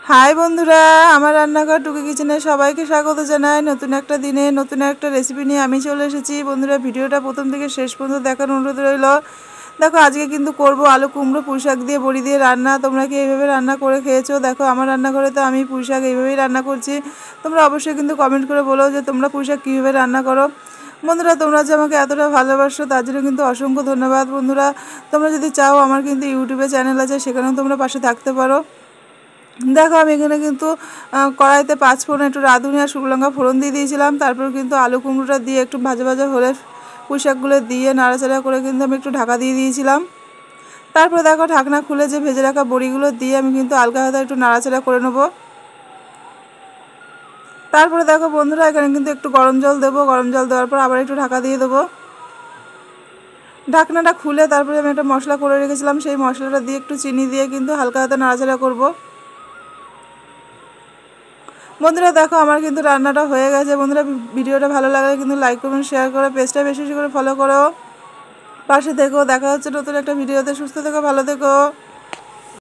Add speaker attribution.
Speaker 1: High বন্ধুরা, আমার রান্নাঘর টুকি কিচেনে সবাইকে স্বাগত জানাই। নতুন একটা দিনে নতুন একটা রেসিপি নিয়ে আমি চলে এসেছি। বন্ধুরা, ভিডিওটা প্রথম থেকে শেষ পর্যন্ত দেখার অনুরোধ রইল। দেখো, আজকে কিন্তু করব আলু কুমড়ো পুঁইশাক দিয়ে বড়ি দিয়ে রান্না। তোমরা কি এইভাবে রান্না করে খেয়েছো? দেখো, আমার রান্নাঘরে তো আমি পুঁইশাক এইভাবেই রান্না করছি। তোমরা অবশ্যই কিন্তু কমেন্ট করে বলো যে তোমরা পুঁইশাক কীভাবে রান্না করো। বন্ধুরা, তোমরা যে আমাকে এতটা ভালোবাসো তার জন্য কিন্তু অসংখ্য ধন্যবাদ। বন্ধুরা, তোমরা যদি চাও আমার কিন্তু ইউটিউবে চ্যানেল আছে, সেখানেও তোমরা পাশে থাকতে পারো। দেখো, আমি এখানে কিন্তু কড়াইতে 5 ফোড়ন, একটু রাঁধুনি আর শুকনো লঙ্কা ফোড়ন দিয়ে দিয়েছিলাম। তারপর কিন্তু আলু কুমড়োটা দিয়ে একটু ভাজা ভাজা হলে পুঁইশাকগুলো দিয়ে নাড়াচাড়া করে কিন্তু আমি একটু ঢাকা দিয়ে দিয়েছিলাম। তারপর দেখো, ঢাকনা খুলে যে ভেজে রাখা বড়িগুলো দিয়ে আমি কিন্তু হালকা হালকা একটু নাড়াচাড়া করে নেবো। তারপরে দেখো বন্ধুরা, এখানে কিন্তু একটু গরম জল দেবো। গরম জল দেওয়ার পর আবার একটু ঢাকা দিয়ে দেবো। ঢাকনাটা খুলে তারপরে আমি একটা মশলা করে রেখেছিলাম, সেই মশলাটা দিয়ে একটু চিনি দিয়ে কিন্তু হালকা হালকা নাড়াচাড়া করবো। বন্ধুরা, দেখো আমার কিন্তু রান্নাটা হয়ে গেছে। বন্ধুরা, ভিডিওটা ভালো লাগলে কিন্তু লাইক করবেন, শেয়ার করে, পেজটা বেশি বেশি করে ফলো করো, পাশে থেকো। দেখা হচ্ছে নতুন একটা ভিডিওতে। সুস্থ থেকো, ভালো থেকো।